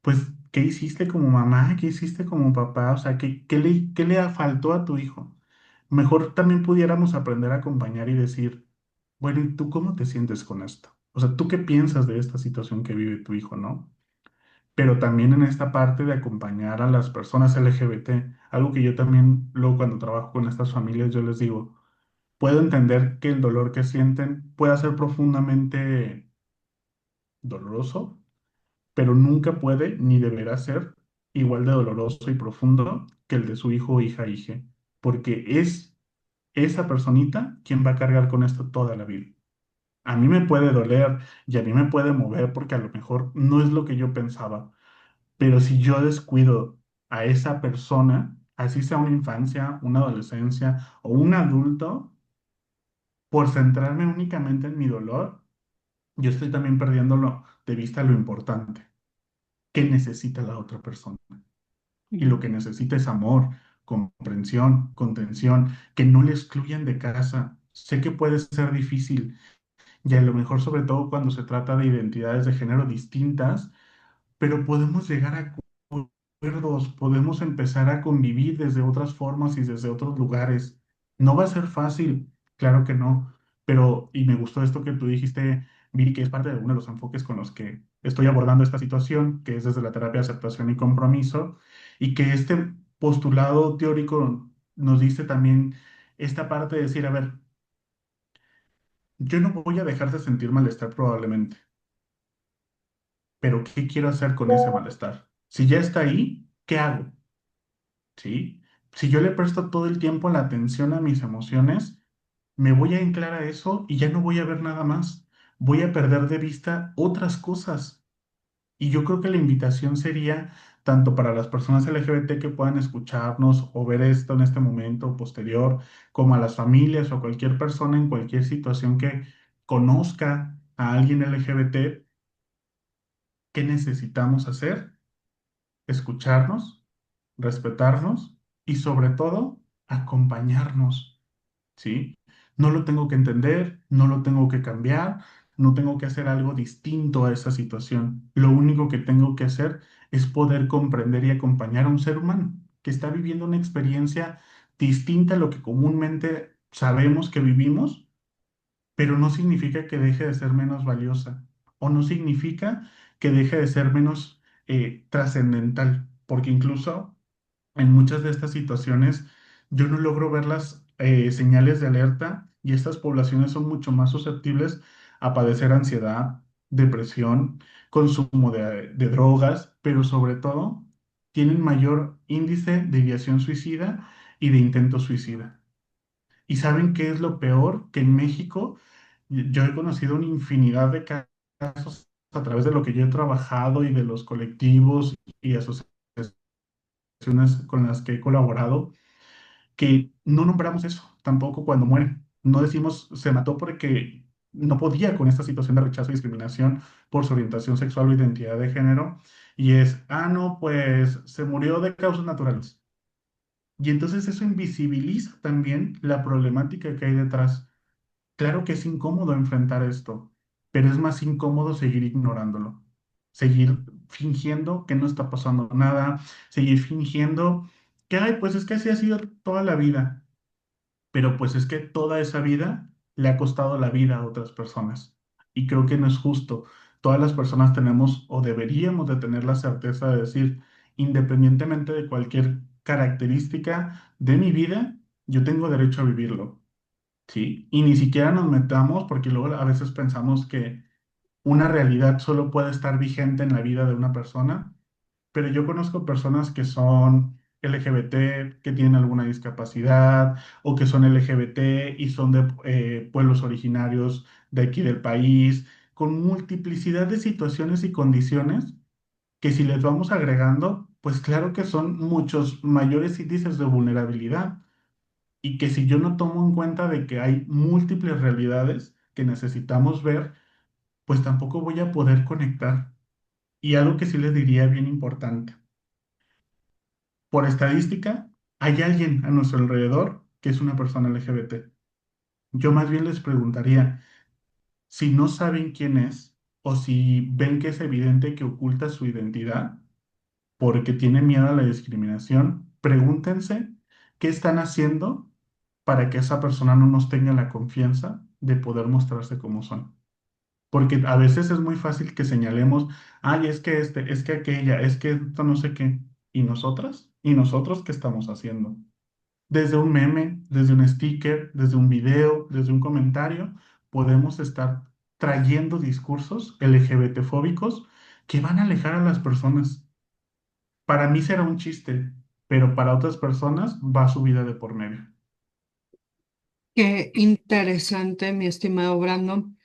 pues, ¿qué hiciste como mamá? ¿Qué hiciste como papá? O sea, ¿qué le faltó a tu hijo? Mejor también pudiéramos aprender a acompañar y decir, bueno, ¿y tú cómo te sientes con esto? O sea, ¿tú qué piensas de esta situación que vive tu hijo, no? Pero también en esta parte de acompañar a las personas LGBT, algo que yo también luego cuando trabajo con estas familias, yo les digo, puedo entender que el dolor que sienten pueda ser profundamente doloroso, pero nunca puede ni deberá ser igual de doloroso y profundo que el de su hijo o hija, hije, porque es esa personita quien va a cargar con esto toda la vida. A mí me puede doler y a mí me puede mover porque a lo mejor no es lo que yo pensaba. Pero si yo descuido a esa persona, así sea una infancia, una adolescencia o un adulto, por centrarme únicamente en mi dolor, yo estoy también perdiéndolo de vista lo importante, qué necesita la otra persona. Y lo que necesita es amor, comprensión, contención, que no le excluyan de casa. Sé que puede ser difícil y a lo mejor sobre todo cuando se trata de identidades de género distintas, pero podemos llegar a acuerdos, podemos empezar a convivir desde otras formas y desde otros lugares. No va a ser fácil, claro que no, pero, y me gustó esto que tú dijiste, Viri, que es parte de uno de los enfoques con los que estoy abordando esta situación, que es desde la terapia de aceptación y compromiso, y que este postulado teórico nos dice también esta parte de decir, a ver, yo no voy a dejar de sentir malestar probablemente, pero ¿qué quiero hacer con ese malestar? Si ya está ahí, ¿qué hago? ¿Sí? Si yo le presto todo el tiempo la atención a mis emociones, me voy a anclar a eso y ya no voy a ver nada más. Voy a perder de vista otras cosas. Y yo creo que la invitación sería tanto para las personas LGBT que puedan escucharnos o ver esto en este momento posterior, como a las familias o cualquier persona en cualquier situación que conozca a alguien LGBT, ¿qué necesitamos hacer? Escucharnos, respetarnos y sobre todo acompañarnos, ¿sí? No lo tengo que entender, no lo tengo que cambiar, no tengo que hacer algo distinto a esa situación. Lo único que tengo que hacer es poder comprender y acompañar a un ser humano que está viviendo una experiencia distinta a lo que comúnmente sabemos que vivimos, pero no significa que deje de ser menos valiosa o no significa que deje de ser menos trascendental, porque incluso en muchas de estas situaciones yo no logro ver las señales de alerta y estas poblaciones son mucho más susceptibles a padecer ansiedad, depresión, consumo de drogas, pero sobre todo tienen mayor índice de ideación suicida y de intento suicida. ¿Y saben qué es lo peor? Que en México yo he conocido una infinidad de casos a través de lo que yo he trabajado y de los colectivos y asociaciones con las que he colaborado, que no nombramos eso tampoco cuando mueren. No decimos se mató porque no podía con esta situación de rechazo y discriminación por su orientación sexual o identidad de género. Y es, ah, no, pues se murió de causas naturales. Y entonces eso invisibiliza también la problemática que hay detrás. Claro que es incómodo enfrentar esto, pero es más incómodo seguir ignorándolo, seguir fingiendo que no está pasando nada, seguir fingiendo que, ay, pues es que así ha sido toda la vida, pero pues es que toda esa vida le ha costado la vida a otras personas. Y creo que no es justo. Todas las personas tenemos o deberíamos de tener la certeza de decir, independientemente de cualquier característica de mi vida, yo tengo derecho a vivirlo. ¿Sí? Y ni siquiera nos metamos, porque luego a veces pensamos que una realidad solo puede estar vigente en la vida de una persona, pero yo conozco personas que son LGBT, que tienen alguna discapacidad, o que son LGBT y son de pueblos originarios de aquí del país, con multiplicidad de situaciones y condiciones que si les vamos agregando, pues claro que son muchos mayores índices de vulnerabilidad y que si yo no tomo en cuenta de que hay múltiples realidades que necesitamos ver, pues tampoco voy a poder conectar. Y algo que sí les diría bien importante, por estadística, hay alguien a nuestro alrededor que es una persona LGBT. Yo más bien les preguntaría, si no saben quién es o si ven que es evidente que oculta su identidad porque tiene miedo a la discriminación, pregúntense qué están haciendo para que esa persona no nos tenga la confianza de poder mostrarse como son. Porque a veces es muy fácil que señalemos, ay, es que este, es que aquella, es que esto no sé qué. ¿Y nosotras? ¿Y nosotros qué estamos haciendo? Desde un meme, desde un sticker, desde un video, desde un comentario, podemos estar trayendo discursos LGBT fóbicos que van a alejar a las personas. Para mí será un chiste, pero para otras personas va su vida de por medio. Qué interesante, mi estimado Brandon.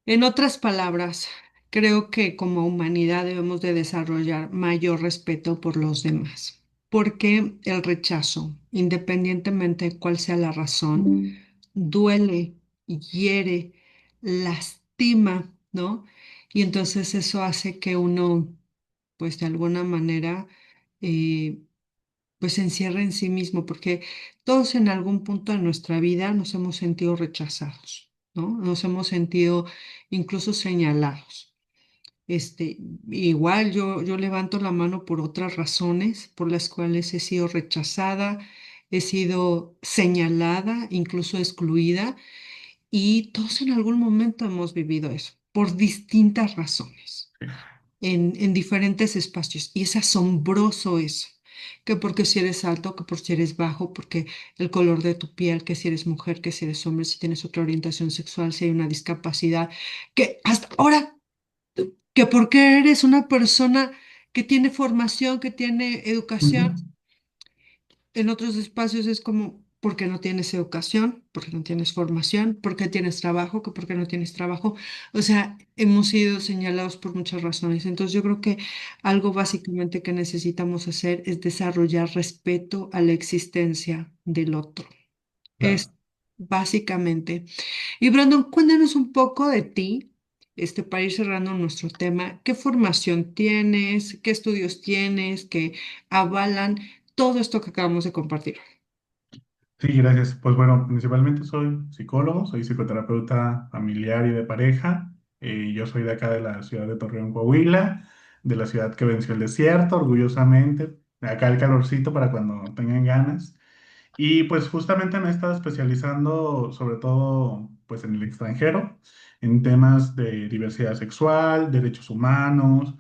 En otras palabras, creo que como humanidad debemos de desarrollar mayor respeto por los demás, porque el rechazo, independientemente de cuál sea la razón, duele, hiere, lastima, ¿no? Y entonces eso hace que uno, pues de alguna manera, eh, pues se encierre en sí mismo, porque todos en algún punto de nuestra vida nos hemos sentido rechazados, ¿no? Nos hemos sentido incluso señalados. Igual yo levanto la mano por otras razones por las cuales he sido rechazada, he sido señalada, incluso excluida, y todos en algún momento hemos vivido eso, por distintas razones Sí, en diferentes espacios. Y es asombroso eso, que porque si eres alto, que por si eres bajo, porque el color de tu piel, que si eres mujer, que si eres hombre, si tienes otra orientación sexual, si hay una discapacidad, que hasta ahora, que porque eres una persona que tiene formación, que tiene educación. ujú, En otros espacios es como, ¿por qué no tienes educación? ¿Por qué no tienes formación? ¿Por qué tienes trabajo? ¿Por qué no tienes trabajo? O sea, hemos sido señalados por muchas razones. Entonces yo creo que algo básicamente que necesitamos hacer es desarrollar respeto a la existencia del otro. claro. Es básicamente. Y Brandon, cuéntanos un poco de ti, para ir cerrando nuestro tema. ¿Qué formación tienes? ¿Qué estudios tienes que avalan todo esto que acabamos de compartir? Sí, gracias. Pues bueno, principalmente soy psicólogo, soy psicoterapeuta familiar y de pareja. Yo soy de acá de la ciudad de Torreón, Coahuila, de la ciudad que venció el desierto, orgullosamente. Acá el calorcito para cuando tengan ganas. Y pues justamente me he estado especializando sobre todo pues en el extranjero, en temas de diversidad sexual, derechos humanos,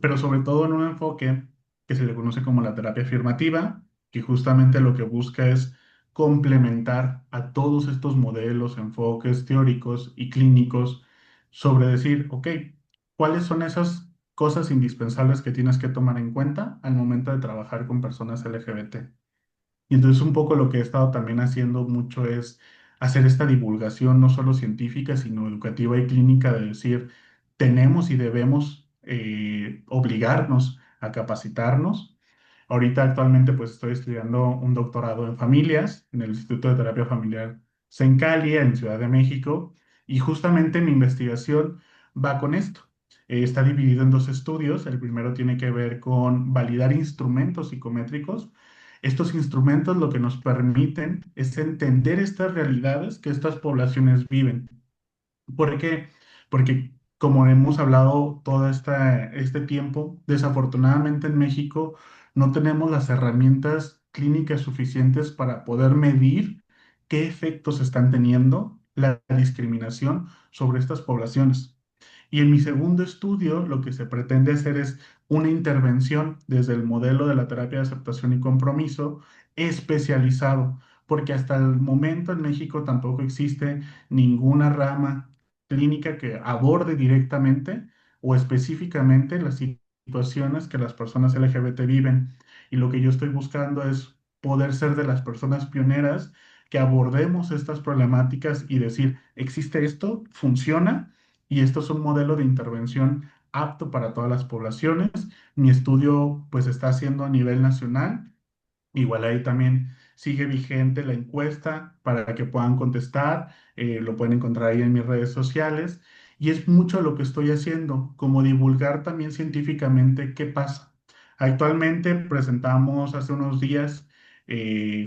pero sobre todo en un enfoque que se le conoce como la terapia afirmativa, que justamente lo que busca es complementar a todos estos modelos, enfoques teóricos y clínicos sobre decir, ok, ¿cuáles son esas cosas indispensables que tienes que tomar en cuenta al momento de trabajar con personas LGBT? Y entonces un poco lo que he estado también haciendo mucho es hacer esta divulgación no solo científica, sino educativa y clínica de decir, tenemos y debemos obligarnos a capacitarnos. Ahorita actualmente pues estoy estudiando un doctorado en familias en el Instituto de Terapia Familiar Sencali en Ciudad de México y justamente mi investigación va con esto. Está dividido en dos estudios. El primero tiene que ver con validar instrumentos psicométricos. Estos instrumentos lo que nos permiten es entender estas realidades que estas poblaciones viven. ¿Por qué? Porque como hemos hablado todo este tiempo, desafortunadamente en México no tenemos las herramientas clínicas suficientes para poder medir qué efectos están teniendo la discriminación sobre estas poblaciones. Y en mi segundo estudio, lo que se pretende hacer es una intervención desde el modelo de la terapia de aceptación y compromiso especializado, porque hasta el momento en México tampoco existe ninguna rama clínica que aborde directamente o específicamente las situaciones que las personas LGBT viven. Y lo que yo estoy buscando es poder ser de las personas pioneras que abordemos estas problemáticas y decir, existe esto, funciona y esto es un modelo de intervención apto para todas las poblaciones. Mi estudio pues está haciendo a nivel nacional. Igual ahí también sigue vigente la encuesta para que puedan contestar. Lo pueden encontrar ahí en mis redes sociales. Y es mucho lo que estoy haciendo, como divulgar también científicamente qué pasa. Actualmente presentamos hace unos días,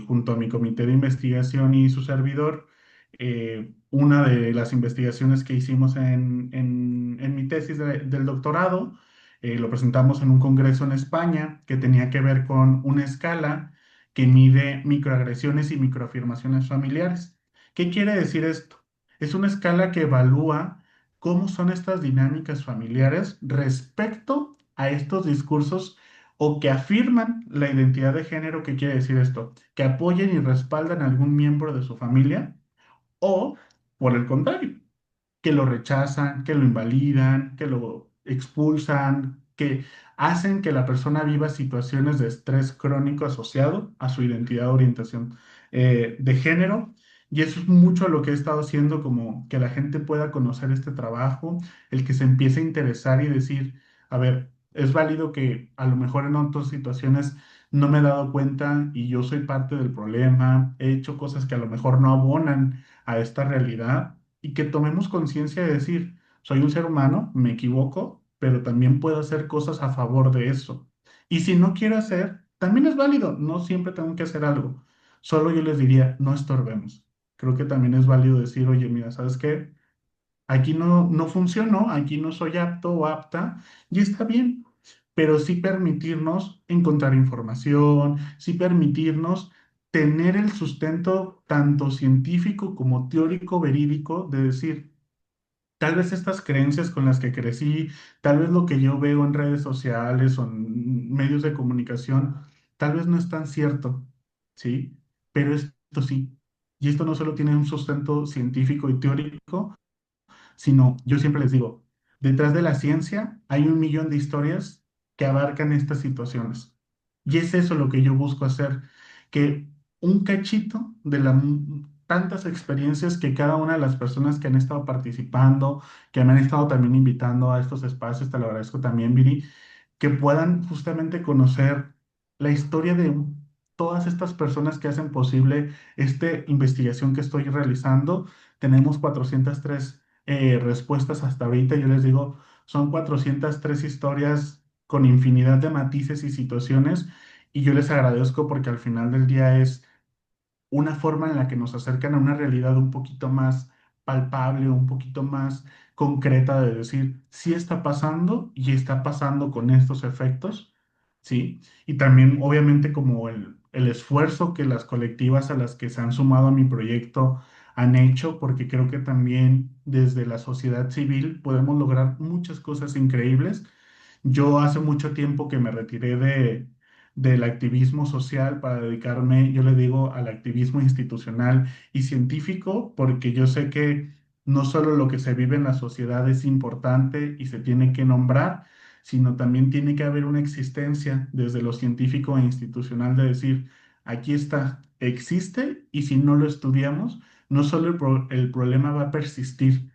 junto a mi comité de investigación y su servidor, una de las investigaciones que hicimos en mi tesis del doctorado. Lo presentamos en un congreso en España que tenía que ver con una escala que mide microagresiones y microafirmaciones familiares. ¿Qué quiere decir esto? Es una escala que evalúa cómo son estas dinámicas familiares respecto a estos discursos o que afirman la identidad de género. ¿Qué quiere decir esto? Que apoyen y respaldan a algún miembro de su familia o, por el contrario, que lo rechazan, que lo invalidan, que lo expulsan, que hacen que la persona viva situaciones de estrés crónico asociado a su identidad o orientación de género. Y eso es mucho lo que he estado haciendo, como que la gente pueda conocer este trabajo, el que se empiece a interesar y decir, a ver, es válido que a lo mejor en otras situaciones no me he dado cuenta y yo soy parte del problema, he hecho cosas que a lo mejor no abonan a esta realidad y que tomemos conciencia de decir, soy un ser humano, me equivoco, pero también puedo hacer cosas a favor de eso. Y si no quiero hacer, también es válido, no siempre tengo que hacer algo. Solo yo les diría, no estorbemos. Creo que también es válido decir, oye, mira, ¿sabes qué? Aquí no funcionó, aquí no soy apto o apta, y está bien, pero sí permitirnos encontrar información, sí permitirnos tener el sustento tanto científico como teórico, verídico, de decir, tal vez estas creencias con las que crecí, tal vez lo que yo veo en redes sociales o en medios de comunicación, tal vez no es tan cierto, ¿sí? Pero esto sí. Y esto no solo tiene un sustento científico y teórico, sino yo siempre les digo, detrás de la ciencia hay un millón de historias que abarcan estas situaciones. Y es eso lo que yo busco hacer, que un cachito de las tantas experiencias que cada una de las personas que han estado participando, que me han estado también invitando a estos espacios, te lo agradezco también, Viri, que puedan justamente conocer la historia de todas estas personas que hacen posible esta investigación que estoy realizando. Tenemos 403 respuestas hasta ahorita. Yo les digo, son 403 historias con infinidad de matices y situaciones. Y yo les agradezco porque al final del día es una forma en la que nos acercan a una realidad un poquito más palpable, un poquito más concreta de decir, sí está pasando y está pasando con estos efectos, ¿sí? Y también, obviamente, como el esfuerzo que las colectivas a las que se han sumado a mi proyecto han hecho, porque creo que también desde la sociedad civil podemos lograr muchas cosas increíbles. Yo hace mucho tiempo que me retiré del activismo social para dedicarme, yo le digo, al activismo institucional y científico, porque yo sé que no solo lo que se vive en la sociedad es importante y se tiene que nombrar, sino también tiene que haber una existencia desde lo científico e institucional de decir, aquí está, existe y si no lo estudiamos, no solo el problema va a persistir,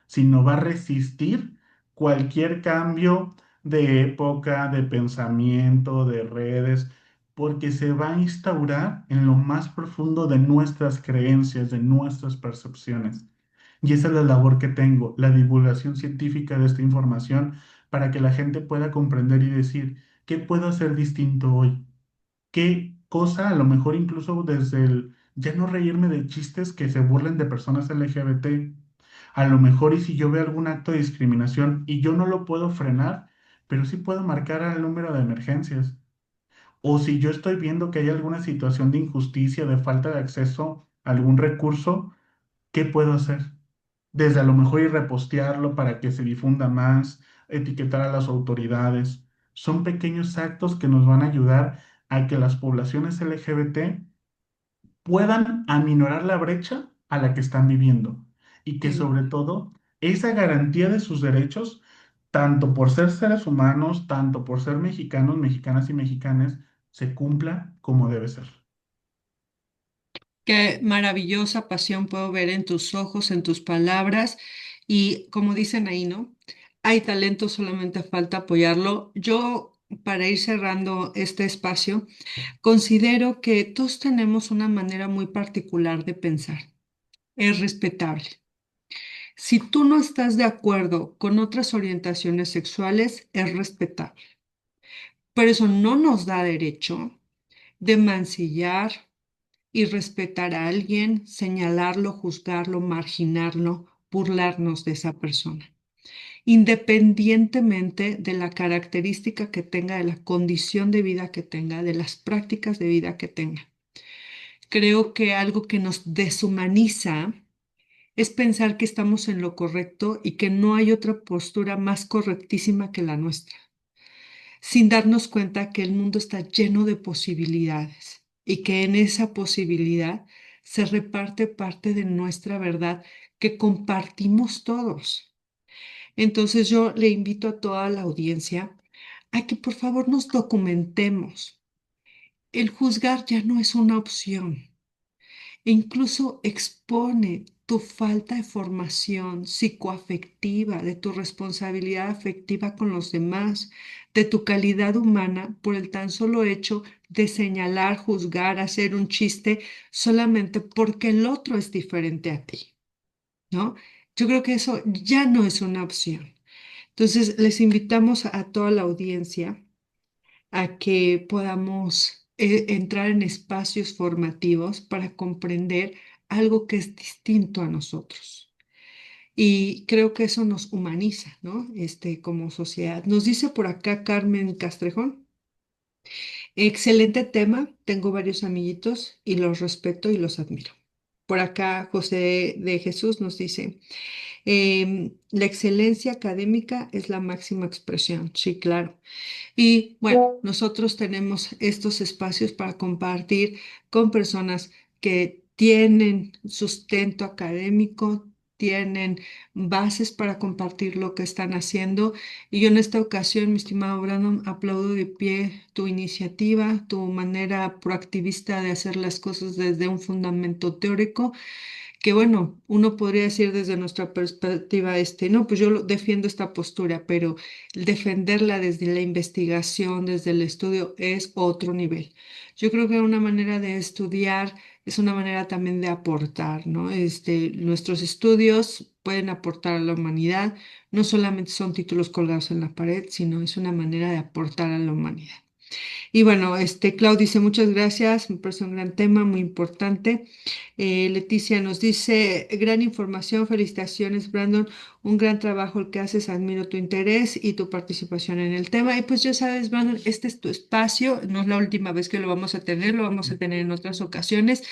sino va a resistir cualquier cambio de época, de pensamiento, de redes, porque se va a instaurar en lo más profundo de nuestras creencias, de nuestras percepciones. Y esa es la labor que tengo, la divulgación científica de esta información para que la gente pueda comprender y decir, ¿qué puedo hacer distinto hoy? ¿Qué cosa, a lo mejor incluso desde el ya no reírme de chistes que se burlen de personas LGBT? A lo mejor y si yo veo algún acto de discriminación y yo no lo puedo frenar, pero sí puedo marcar al número de emergencias. O si yo estoy viendo que hay alguna situación de injusticia, de falta de acceso a algún recurso, ¿qué puedo hacer? Desde a lo mejor y repostearlo para que se difunda más, etiquetar a las autoridades. Son pequeños actos que nos van a ayudar a que las poblaciones LGBT puedan aminorar la brecha a la que están viviendo y que Sí. sobre todo esa garantía de sus derechos, tanto por ser seres humanos, tanto por ser mexicanos, mexicanas y mexicanas, se cumpla como debe ser. Qué maravillosa pasión puedo ver en tus ojos, en tus palabras y como dicen ahí, ¿no? Hay talento, solamente falta apoyarlo. Yo, para ir cerrando este espacio, considero que todos tenemos una manera muy particular de pensar. Es respetable. Si tú no estás de acuerdo con otras orientaciones sexuales, es respetable. Pero eso no nos da derecho de mancillar y respetar a alguien, señalarlo, juzgarlo, marginarlo, burlarnos de esa persona, independientemente de la característica que tenga, de la condición de vida que tenga, de las prácticas de vida que tenga. Creo que algo que nos deshumaniza es pensar que estamos en lo correcto y que no hay otra postura más correctísima que la nuestra, sin darnos cuenta que el mundo está lleno de posibilidades y que en esa posibilidad se reparte parte de nuestra verdad que compartimos todos. Entonces yo le invito a toda la audiencia a que por favor nos documentemos. El juzgar ya no es una opción e incluso expone tu falta de formación psicoafectiva, de tu responsabilidad afectiva con los demás, de tu calidad humana por el tan solo hecho de señalar, juzgar, hacer un chiste solamente porque el otro es diferente a ti, ¿no? Yo creo que eso ya no es una opción. Entonces, les invitamos a toda la audiencia a que podamos entrar en espacios formativos para comprender algo que es distinto a nosotros. Y creo que eso nos humaniza, ¿no? Como sociedad. Nos dice por acá Carmen Castrejón, excelente tema, tengo varios amiguitos y los respeto y los admiro. Por acá José de Jesús nos dice, la excelencia académica es la máxima expresión. Sí, claro. Y bueno, nosotros tenemos estos espacios para compartir con personas que tienen sustento académico, tienen bases para compartir lo que están haciendo. Y yo en esta ocasión, mi estimado Brandon, aplaudo de pie tu iniciativa, tu manera proactivista de hacer las cosas desde un fundamento teórico que bueno, uno podría decir desde nuestra perspectiva, no, pues defiendo esta postura, pero defenderla desde la investigación, desde el estudio, es otro nivel. Yo creo que una manera de estudiar es una manera también de aportar, ¿no? Nuestros estudios pueden aportar a la humanidad, no solamente son títulos colgados en la pared, sino es una manera de aportar a la humanidad. Y bueno, Clau dice muchas gracias, me parece un gran tema, muy importante. Leticia nos dice, gran información, felicitaciones, Brandon, un gran trabajo el que haces, admiro tu interés y tu participación en el tema. Y pues ya sabes, Brandon, este es tu espacio, no es la última vez que lo vamos a tener, lo vamos a tener en otras ocasiones.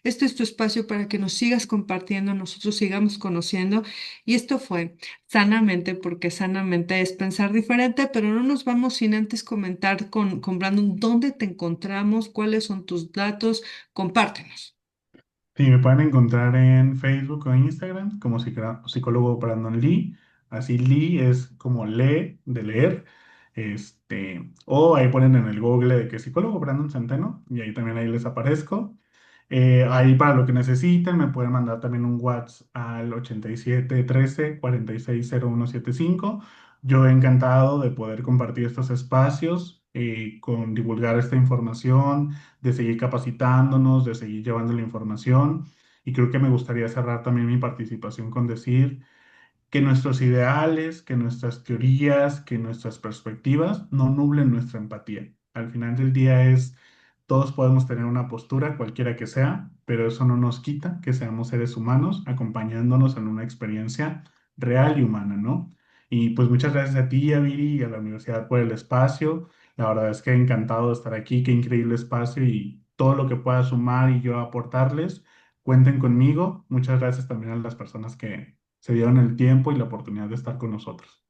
Este es tu espacio para que nos sigas compartiendo, nosotros sigamos conociendo. Y esto fue sanamente, porque sanamente es pensar diferente, pero no nos vamos sin antes comentar con Brandon dónde te encontramos, cuáles son tus datos, compártenos. Sí, me pueden encontrar en Facebook o Instagram como psicólogo Brandon Lee. Así Lee es como lee, de leer. O ahí ponen en el Google de que psicólogo Brandon Centeno y ahí también ahí les aparezco. Ahí para lo que necesiten me pueden mandar también un WhatsApp al 87 13 46 0175. Yo encantado de poder compartir estos espacios, con divulgar esta información, de seguir capacitándonos, de seguir llevando la información. Y creo que me gustaría cerrar también mi participación con decir que nuestros ideales, que nuestras teorías, que nuestras perspectivas no nublen nuestra empatía. Al final del día es todos podemos tener una postura, cualquiera que sea, pero eso no nos quita que seamos seres humanos acompañándonos en una experiencia real y humana, ¿no? Y pues muchas gracias a ti, Aviri, y a la universidad por el espacio. La verdad es que encantado de estar aquí, qué increíble espacio y todo lo que pueda sumar y yo aportarles, cuenten conmigo. Muchas gracias también a las personas que se dieron el tiempo y la oportunidad de estar con nosotros.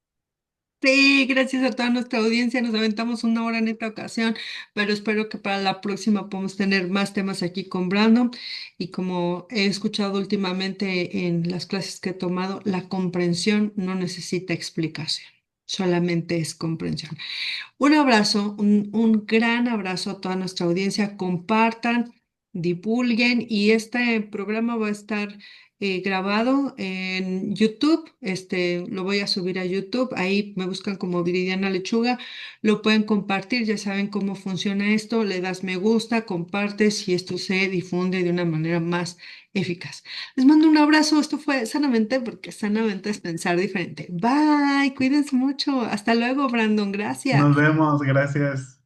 Sí, gracias a toda nuestra audiencia. Nos aventamos una hora en esta ocasión, pero espero que para la próxima podamos tener más temas aquí con Brandon. Y como he escuchado últimamente en las clases que he tomado, la comprensión no necesita explicación, solamente es comprensión. Un abrazo, un gran abrazo a toda nuestra audiencia. Compartan, divulguen y este programa va a estar grabado en YouTube. Lo voy a subir a YouTube. Ahí me buscan como Viridiana Lechuga. Lo pueden compartir. Ya saben cómo funciona esto. Le das me gusta, compartes y esto se difunde de una manera más eficaz. Les mando un abrazo. Esto fue Sanamente porque sanamente es pensar diferente. Bye. Cuídense mucho. Hasta luego, Brandon. Nos Gracias. vemos, gracias.